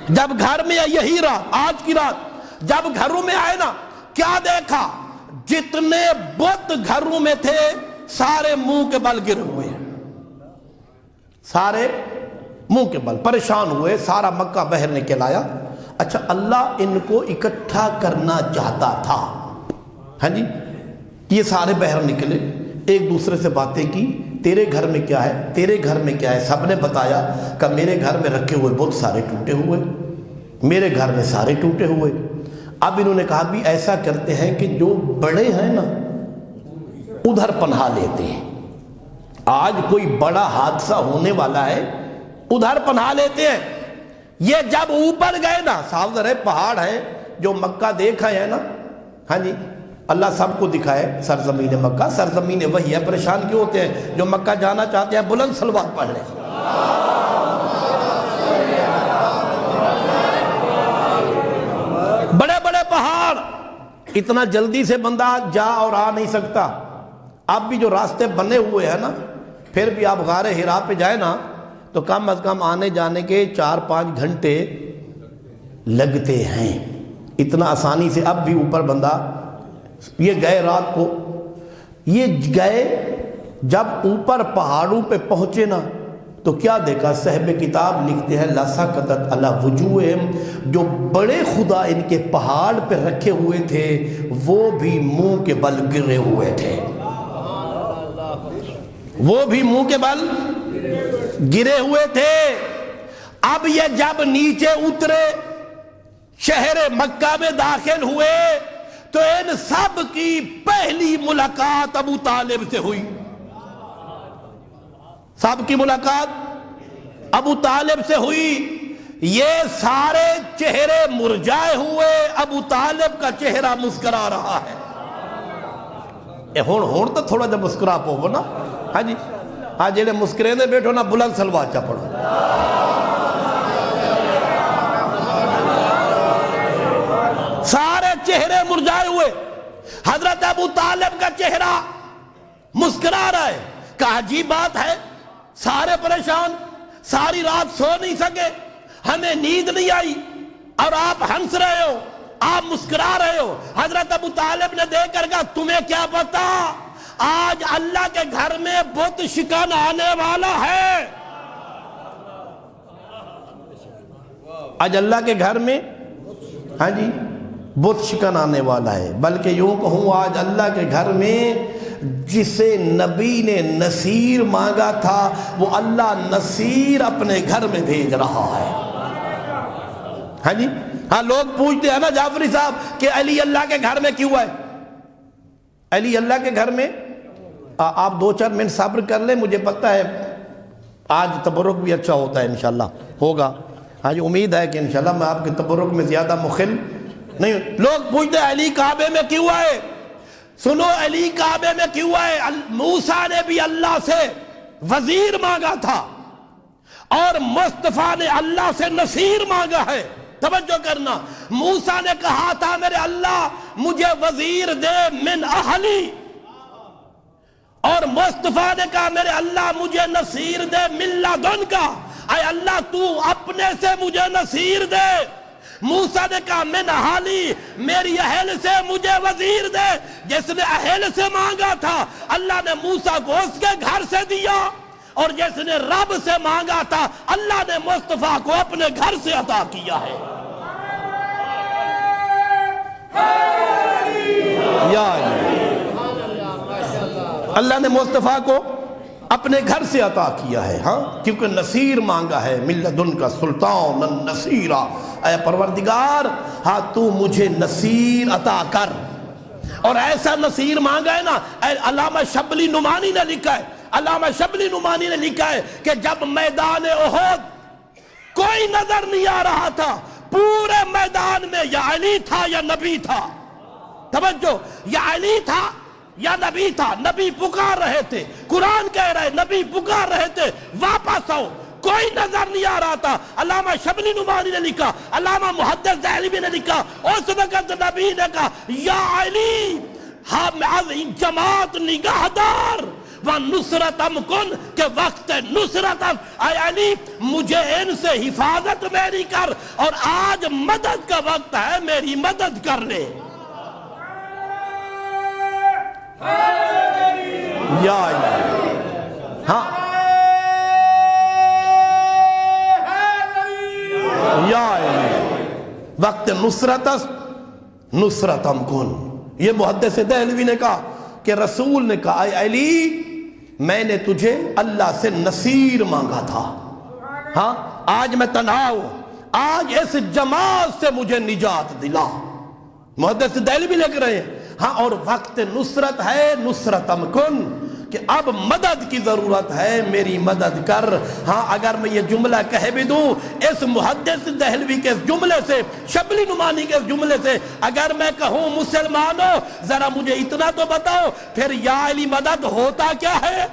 جب گھر میں یہی رات، آج کی رات جب گھروں میں آئے نا، کیا دیکھا؟ جتنے بت گھروں میں تھے سارے منہ کے بل گرے ہوئے ہیں، سارے منہ کے بل، پریشان ہوئے، سارا مکہ بہر نکل آیا۔ اچھا، اللہ ان کو اکٹھا کرنا چاہتا تھا، ہاں جی۔ یہ سارے بہر نکلے، ایک دوسرے سے باتیں کی، تیرے گھر میں کیا ہے، تیرے گھر میں کیا ہے، سب نے بتایا کہ میرے گھر میں رکھے ہوئے بت سارے ٹوٹے ہوئے، میرے گھر میں سارے ٹوٹے ہوئے۔ اب انہوں نے کہا بھی ایسا کرتے ہیں کہ جو بڑے ہیں نا ادھر پناہ لیتے ہیں، آج کوئی بڑا حادثہ ہونے والا ہے، ادھر پناہ لیتے ہیں۔ یہ جب اوپر گئے نا، صاحب ذرا پہاڑ ہیں جو مکہ دیکھا ہے نا، ہاں جی، اللہ سب کو دکھائے سرزمین مکہ، سرزمین وہی ہے، پریشان کیوں ہوتے ہیں؟ جو مکہ جانا چاہتے ہیں بلند صلوات پڑھ لیں۔ بڑے بڑے پہاڑ، اتنا جلدی سے بندہ جا اور آ نہیں سکتا۔ اب بھی جو راستے بنے ہوئے ہیں نا، پھر بھی آپ غار ہرا پہ جائیں نا تو کم از کم آنے جانے کے 4-5 گھنٹے لگتے ہیں، اتنا آسانی سے اب بھی اوپر بندہ۔ یہ گئے رات کو، یہ گئے جب اوپر پہاڑوں پہ پہنچے نا تو کیا دیکھا؟ صاحب کتاب لکھتے ہیں لَسَقَطَتْ عَلَى وُجُوهِهِمْ، جو بڑے خدا ان کے پہاڑ پہ رکھے ہوئے تھے وہ بھی منہ کے بل گرے ہوئے تھے، وہ بھی منہ کے بل گرے ہوئے تھے۔ اب یہ جب نیچے اترے، شہر مکہ میں داخل ہوئے تو ان سب کی پہلی ملاقات ابو طالب سے ہوئی۔ صاحب کی ملاقات ابو طالب سے ہوئی، یہ سارے چہرے مرجائے ہوئے، ابو طالب کا چہرہ مسکرا رہا ہے۔ ہون تو تھوڑا جا مسکرا پو نا، ہاں جی، ہاں جیڑے مسکرے دے بیٹھو نا بلند سلوات چا پڑھو۔ سارے چہرے مرجائے ہوئے، حضرت ابو طالب کا چہرہ مسکرا رہا ہے۔ کہا عجیب بات ہے، سارے پریشان، ساری رات سو نہیں سکے، ہمیں نیند نہیں آئی، اور آپ ہنس رہے ہو، آپ مسکرا رہے ہو۔ حضرت ابو طالب نے دیکھ کر کہا تمہیں کیا پتا آج اللہ کے گھر میں بت شکن آنے والا ہے۔ آج اللہ کے گھر میں ہاں جی بت شکن آنے والا ہے، بلکہ یوں کہوں آج اللہ کے گھر میں جسے نبی نے نصیر مانگا تھا وہ اللہ نصیر اپنے گھر میں بھیج رہا ہے۔ ہاں جی، ہاں لوگ پوچھتے ہیں نا جعفری صاحب کہ علی اللہ کے گھر میں کیوں ہے؟ علی اللہ کے گھر میں آپ 2-4 منٹ صبر کر لیں، مجھے پتہ ہے آج تبرک بھی اچھا ہوتا ہے، انشاءاللہ ہوگا۔ ہاں جی، امید ہے کہ انشاءاللہ میں آپ کے تبرک میں زیادہ مخل نہیں۔ لوگ پوچھتے ہیں علی کعبے میں کیوں آئے؟ سنو، علی کعبے میں کیوں آئے؟ موسیٰ نے بھی اللہ سے وزیر مانگا تھا اور مصطفیٰ نے اللہ سے نصیر مانگا ہے۔ توجہ کرنا، موسیٰ نے کہا تھا میرے اللہ مجھے وزیر دے من اہلی، اور مصطفیٰ نے کہا میرے اللہ مجھے نصیر دے من لدن کا، اے اللہ تو اپنے سے مجھے نصیر دے۔ موسیٰ نے کہا من اہلی، میری اہل سے مجھے وزیر دے۔ جس نے اہل سے مانگا تھا اللہ نے موسیٰ کو اس کے گھر سے دیا، اور جس نے رب سے مانگا تھا اللہ نے مصطفیٰ کو اپنے گھر سے عطا کیا ہے۔ یا اللہ نے مصطفیٰ کو اپنے گھر سے عطا کیا ہے، ہاں کیونکہ نصیر مانگا ہے، من لدن کا سلطان النصیرہ، اے پروردگار ہاں تو مجھے نصیر عطا کر۔ اور ایسا نصیر مانگا ہے نا، علامہ شبلی نعمانی نے لکھا ہے، علامہ شبلی نعمانی نے لکھا ہے کہ جب میدان احد کوئی نظر نہیں آ رہا تھا، پورے میدان میں یا علی تھا یا نبی تھا۔ توجہ، یا علی تھا یا نبی تھا۔ نبی پکار رہے تھے، قرآن کہہ رہے نبی پکار رہے تھے واپس آؤ، کوئی نظر نہیں آ رہا تھا۔ علامہ شبلی نعمانی نے لکھا، علامہ محدث دہلوی نے لکھا، اس وقت نبی نے کہا یا علی ہم از جماعت نگہدار و نصرت کن، کہ وقت نصرت، اے علی مجھے ان سے حفاظت میری کر، اور آج مدد کا وقت ہے، میری مدد کر لے۔ یا ہاں یا وقت نصرتم کن، یہ محدث دہلوی نے کہا کہ رسول نے کہا اے علی میں نے تجھے اللہ سے نصیر مانگا تھا، ہاں آج میں تنہا ہوں، آج اس جماعت سے مجھے نجات دلا۔ محدث دہلوی لکھ رہے ہیں ہاں، اور وقت نصرت ہے، نصرتم کن، کہ اب مدد کی ضرورت ہے، میری مدد کر۔ ہاں اگر میں یہ جملہ کہہ بھی دوں اس محدث دہلوی کے اس جملے سے، شبلی نعمانی کے اس جملے سے، اگر میں کہوں مسلمانوں ذرا مجھے اتنا تو بتاؤ پھر یا علی مدد ہوتا کیا ہے؟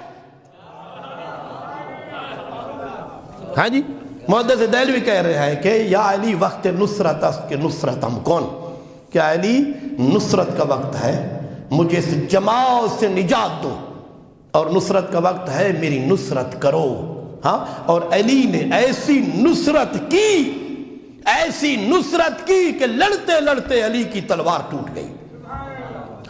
ہاں جی، محدث دہلوی کہہ رہے ہیں کہ یا علی وقت نصرت کے نصرتم کن، کہ علی نصرت کا وقت ہے، مجھے اس جماعت سے نجات دو، اور نصرت کا وقت ہے، میری نصرت کرو۔ ہاں، اور علی نے ایسی نصرت کی کہ لڑتے لڑتے علی کی تلوار ٹوٹ گئی۔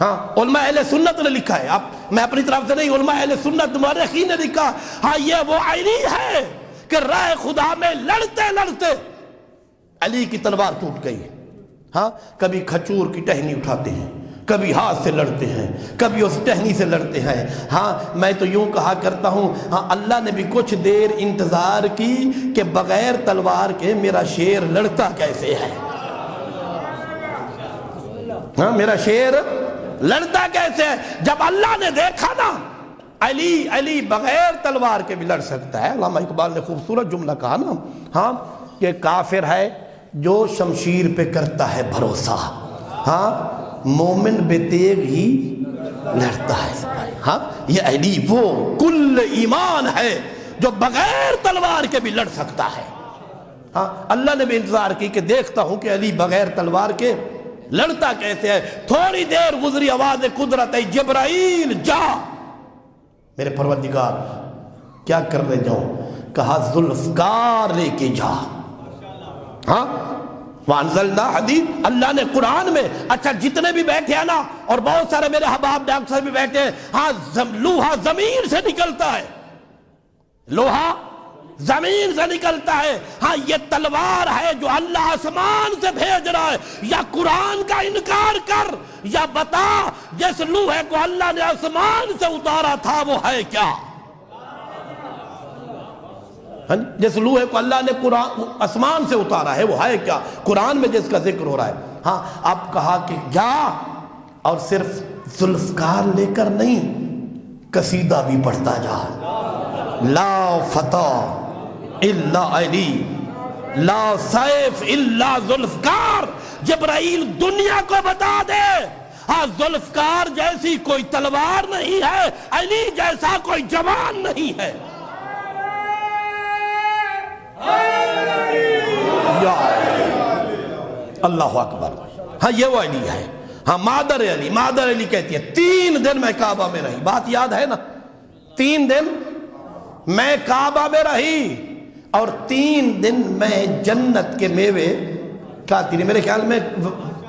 ہاں، علماء اہل سنت نے لکھا ہے، میں اپنی طرف سے نہیں، علماء اہل سنت مورخین نے لکھا ہاں یہ وہ علی ہے کہ راہ خدا میں لڑتے لڑتے علی کی تلوار ٹوٹ گئی۔ ہاں، کبھی کھجور کی ٹہنی اٹھاتے ہیں، کبھی ہاتھ سے لڑتے ہیں، کبھی اس ٹہنی سے لڑتے ہیں۔ ہاں، میں تو یوں کہا کرتا ہوں ہاں اللہ نے بھی کچھ دیر انتظار کی کہ بغیر تلوار کے میرا شیر لڑتا کیسے ہے۔ ہاں، میرا شیر لڑتا کیسے ہے۔ جب اللہ نے دیکھا نا علی بغیر تلوار کے بھی لڑ سکتا ہے. علامہ اقبال نے خوبصورت جملہ کہا نا, ہاں, کہ کافر ہے جو شمشیر پہ کرتا ہے بھروسہ, ہاں, مومن بے تیغ ہی لڑتا ہے. ہاں, یہ علی وہ کل ایمان ہے جو بغیر تلوار کے بھی لڑ سکتا ہے. ہاں, اللہ نے بھی انتظار کی کہ دیکھتا ہوں کہ علی بغیر تلوار کے لڑتا کیسے ہے. تھوڑی دیر گزری, آواز قدرت ہے, جبرائیل جا. میرے پروردگار کیا کرنے جاؤں؟ کہا ذوالفقار لے کے جا. ہاں, وانزلنا حدید, اللہ نے قرآن میں, اچھا جتنے بھی بیٹھے ہیں نا, اور بہت سارے میرے حباب ڈاکٹر بھی بیٹھے ہیں, ہاں, لوہا زمین سے نکلتا ہے, لوہا زمین سے نکلتا ہے. ہاں, یہ تلوار ہے جو اللہ آسمان سے بھیج رہا ہے. یا قرآن کا انکار کر, یا بتا جس لوہے کو اللہ نے آسمان سے اتارا تھا وہ ہے کیا؟ جس لوہے کو اللہ نے قرآن آسمان سے اتارا ہے وہ ہے کیا؟ قرآن میں جس کا ذکر ہو رہا ہے. ہاں, اب کہا کہ جا, اور صرف ذوالفقار لے کر نہیں, قصیدہ بھی پڑھتا جا. لا فتح الا علی, لا سیف الا ذوالفقار. جبرائیل دنیا کو بتا دے, ہاں, ذوالفقار جیسی کوئی تلوار نہیں ہے, علی جیسا کوئی جوان نہیں ہے. یا اللہ اکبر. ہاں, یہ وہ علی ہے. ہاں, مادر علی, مادر علی کہتی ہے 3 دن میں کعبہ میں رہی. بات یاد ہے نا, 3 دن میں کعبہ میں رہی, اور 3 دن میں جنت کے میوے کھاتی رہی. میرے خیال میں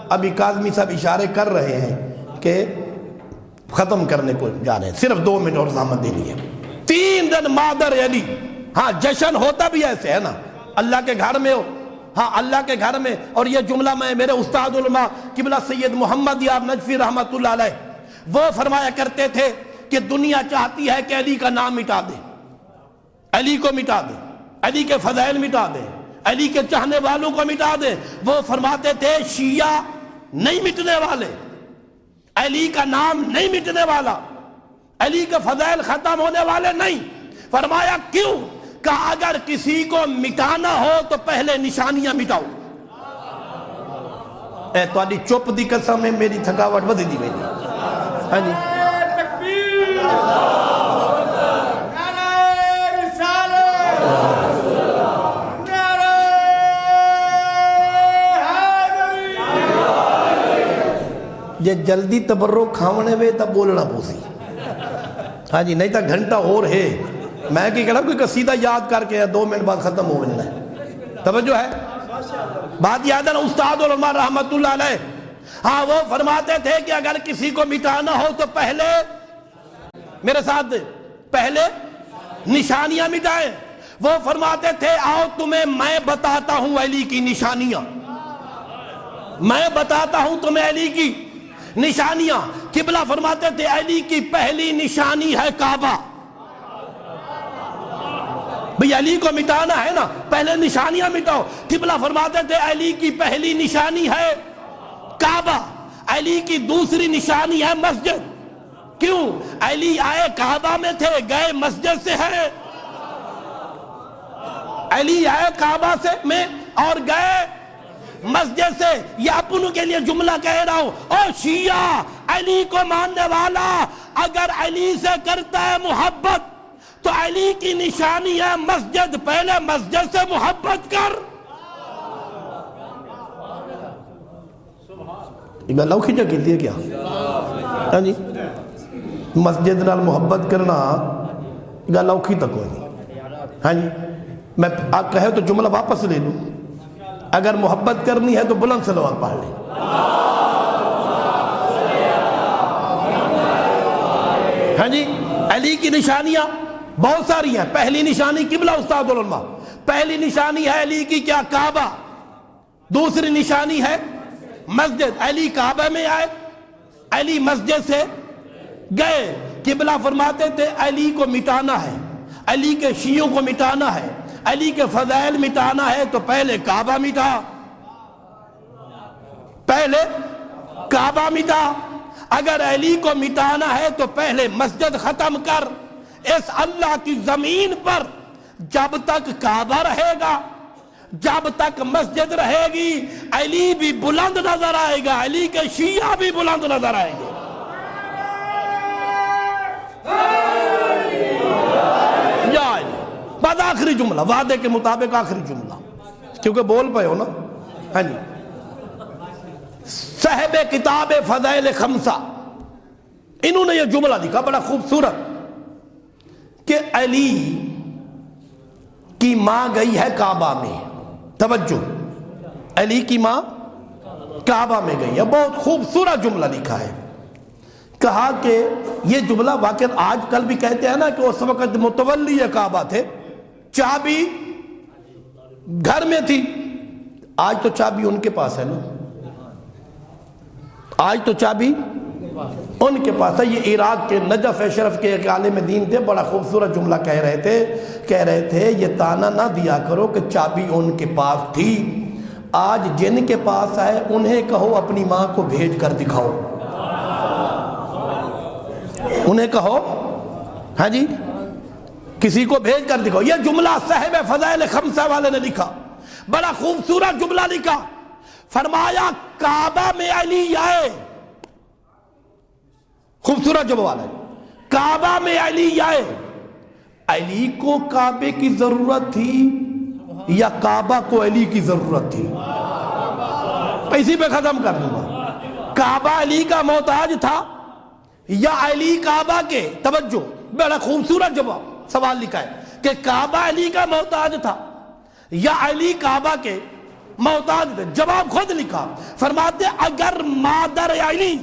ابھی کاظمی صاحب اشارے کر رہے ہیں کہ ختم کرنے کو جا رہے ہیں, صرف 2 منٹ اور زحمت دے لیے. 3 دن مادر علی. ہاں, جشن ہوتا بھی ایسے ہے نا, اللہ کے گھر میں ہو, ہاں, اللہ کے گھر میں. اور یہ جملہ میں میرے استاد علماء قبلہ سید محمد یار نجفی رحمت اللہ علیہ, وہ فرمایا کرتے تھے کہ دنیا چاہتی ہے کہ علی کا نام مٹا دے, علی کو مٹا دے, علی کے فضائل مٹا دے, علی کے چاہنے والوں کو مٹا دے. وہ فرماتے تھے شیعہ نہیں مٹنے والے, علی کا نام نہیں مٹنے والا, علی کے فضائل ختم ہونے والے نہیں. فرمایا کیوں؟ کہ اگر کسی کو مٹانا ہو تو پہلے نشانیاں مٹاؤ. اے تواڈی چپ دی قسم ہے, میری تھکاوٹ ودی دی میری. ہاں جی, یہ جلدی تبرک کھاونے میں تا بولنا پوسی. ہاں جی, نہیں تا گھنٹہ اور ہے. میں کی کہنا کوئی قصیدہ یاد کر کے 2 منٹ بعد ختم ہو جانا ہے. توجہ ہے, بات یاد ہے نا. استاد علماء رحمت اللہ علیہ, ہاں, وہ فرماتے تھے کہ اگر کسی کو مٹانا ہو تو پہلے, میرے ساتھ, پہلے نشانیاں مٹائیں. وہ فرماتے تھے آؤ تمہیں میں بتاتا ہوں علی کی نشانیاں, میں بتاتا ہوں تمہیں علی کی نشانیاں. قبلہ فرماتے تھے علی کی پہلی نشانی ہے کعبہ. بھئی علی کو مٹانا ہے نا, پہلے نشانیاں مٹاؤ. قبلہ فرماتے تھے علی کی پہلی نشانی ہے کعبہ, علی کی دوسری نشانی ہے مسجد. کیوں؟ علی آئے کعبہ میں تھے, گئے مسجد سے ہے. علی آئے کعبہ سے میں اور گئے مسجد سے. یہ اپنوں کے لیے جملہ کہہ رہا ہوں. او شیعہ, علی کو ماننے والا اگر علی سے کرتا ہے محبت تو علی کی نشانی ہے مسجد, پہلے مسجد سے محبت کر. یہ لوکھی جا کہتی ہے کیا؟ ہاں جی, مسجد نال محبت کرنا یہ لوکھی تک ہوئی. ہاں جی, میں آپ کہے تو جملہ واپس لے لوں. اگر محبت کرنی ہے تو بلند صلوات پڑھ لیں. ہاں جی, علی کی نشانیاں بہت ساری ہیں. پہلی نشانی قبلہ استاد العلماء, پہلی نشانی ہے علی کی کیا؟ کعبہ. دوسری نشانی ہے مسجد. علی کعبہ میں آئے, علی مسجد سے گئے. قبلہ فرماتے تھے علی کو مٹانا ہے, علی کے شیعوں کو مٹانا ہے, علی کے فضائل مٹانا ہے تو پہلے کعبہ مٹا, پہلے کعبہ مٹا. اگر علی کو مٹانا ہے تو پہلے مسجد ختم کر. اس اللہ کی زمین پر جب تک کعبہ رہے گا، جب تک مسجد رہے گی، علی بھی بلند نظر آئے گا، علی کے شیعہ بھی بلند نظر آئیں گے. یا علی. بعد آخری جملہ، وعدے کے مطابق آخری جملہ، کیونکہ بول پہ ہو نا. ہاں جی. صاحب کتاب فضائل خمسہ انہوں نے یہ جملہ لکھا بڑا خوبصورت کہ علی کی ماں گئی ہے کعبہ میں. توجہ، علی کی ماں کعبہ میں گئی ہے. بہت خوبصورت جملہ لکھا ہے. کہا کہ یہ جملہ واقع آج کل بھی کہتے ہیں نا کہ اس وقت متولی کعبہ تھے، چابی گھر میں تھی. آج تو چابی ان کے پاس ہے نا، آج تو چابی ان کے پاس ہے. یہ عراق کے نجف اشرف کے ایک عالم دین تھے، بڑا خوبصورت جملہ کہہ رہے تھے یہ تانا نہ دیا کرو کہ چابی ان کے پاس تھی. آج جن کے پاس ہے انہیں کہو اپنی ماں کو بھیج کر دکھاؤ. انہیں کہو، ہاں جی، کسی کو بھیج کر دکھاؤ. یہ جملہ صاحب فضائل خمسہ والے نے لکھا، بڑا خوبصورت جملہ لکھا. فرمایا کعبہ میں علی آئے. خوبصورت جملہ ہے. کعبہ میں علی آئے. علی کو کعبے کی ضرورت تھی یا کعبہ کو علی کی ضرورت تھی؟ اسی پہ ختم کر دوں گا. کعبہ علی کا محتاج تھا یا علی کعبہ کے؟ توجہ، بڑا خوبصورت جواب سوال لکھا ہے کہ کعبہ علی کا محتاج تھا یا علی کعبہ کے محتاج تھے. جواب خود لکھا. فرماتے اگر مادر علی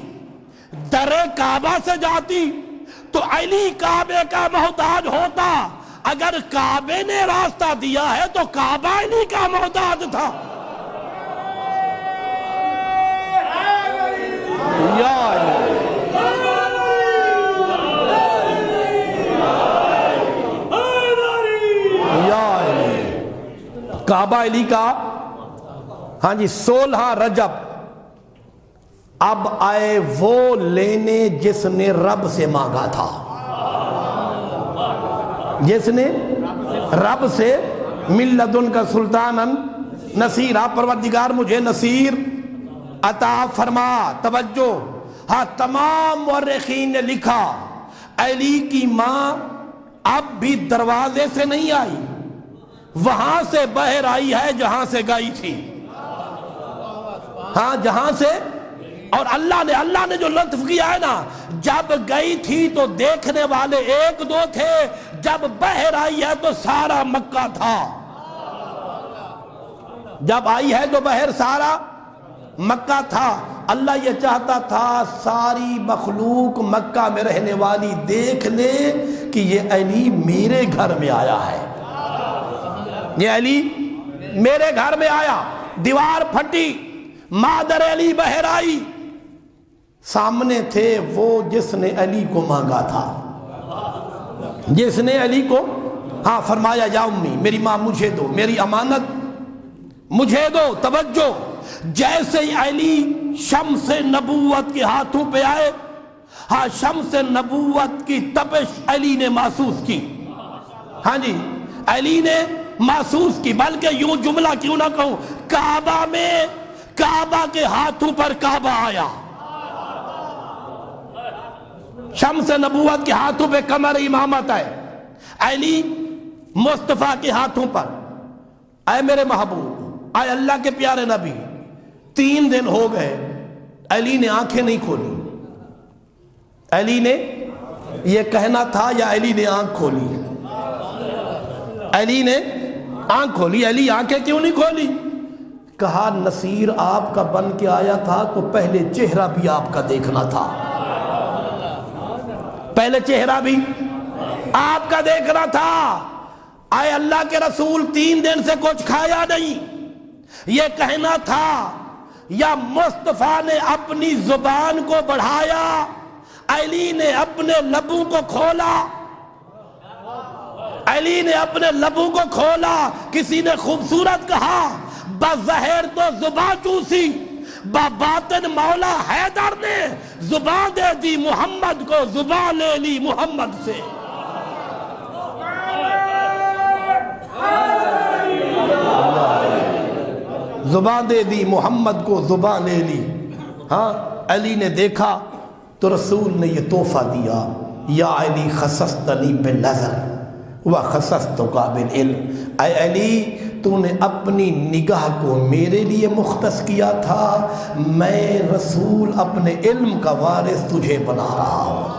در کعبہ سے جاتی تو علی کعبے کا محتاج ہوتا. اگر کعبے نے راستہ دیا ہے تو کعبہ علی کا محتاج تھا. یا علی. کعبہ علی کا. ہاں جی. 16 رجب اب آئے وہ لینے جس نے رب سے مانگا تھا. جس نے رب سے من لدن کا سلطان نصیر، آپ پروردگار مجھے نصیر عطا فرما. توجہ، ہاں تمام مورخین نے لکھا علی کی ماں اب بھی دروازے سے نہیں آئی، وہاں سے باہر آئی ہے جہاں سے گئی تھی. ہاں جہاں سے. اور اللہ نے جو لطف کیا ہے نا، جب گئی تھی تو دیکھنے والے 1-2 تھے، جب باہر آئی ہے تو سارا مکہ تھا. جب آئی ہے تو باہر سارا مکہ تھا. اللہ یہ چاہتا تھا ساری مخلوق مکہ میں رہنے والی دیکھ لے کہ یہ علی میرے گھر میں آیا ہے، یہ علی میرے گھر میں آیا. دیوار پھٹی، مادر علی باہر آئی. سامنے تھے وہ جس نے علی کو مانگا تھا، جس نے علی کو. ہاں فرمایا یا امی، میری ماں مجھے دو، میری امانت مجھے دو. توجہ، جیسے علی شمس نبوت کے ہاتھوں پہ آئے، ہاں شمس نبوت کی تپش علی نے محسوس کی. ہاں جی، علی نے محسوس کی. بلکہ یوں جملہ کیوں نہ کہوں، کعبہ میں کعبہ کے ہاتھوں پر کعبہ آیا. شمس نبوت کے ہاتھوں پہ کمر امامت ہے، علی مصطفیٰ کے ہاتھوں پر. اے میرے محبوب، اے اللہ کے پیارے نبی، 3 دن ہو گئے علی نے آنکھیں نہیں کھولی. علی نے یہ کہنا تھا یا علی نے آنکھ کھولی؟ علی نے آنکھ کھولی. علی آنکھیں کیوں نہیں کھولی؟ کہا نصیر آپ کا بن کے آیا تھا تو پہلے چہرہ بھی آپ کا دیکھنا تھا، پہلے چہرہ بھی آپ کا دیکھنا تھا. اے اللہ کے رسول 3 دن سے کچھ کھایا نہیں، یہ کہنا تھا یا مصطفیٰ نے اپنی زبان کو بڑھایا، علی نے اپنے لبوں کو کھولا. علی نے اپنے لبوں کو کھولا. کسی نے خوبصورت کہا بظاہر تو زبان چوسی، باطن مولا حیدر نے زبان دے دی محمد کو، زبان لے لی محمد سے۔ زبان دے دی محمد کو، زبان لے لی۔ ہاں علی نے دیکھا تو رسول نے یہ تحفہ دیا، یا علی خصصتنی بالنظر وخصصتک بالعلم، اے علی تو نے اپنی نگاہ کو میرے لیے مختص کیا تھا، میں رسول اپنے علم کا وارث تجھے بنا رہا ہوں۔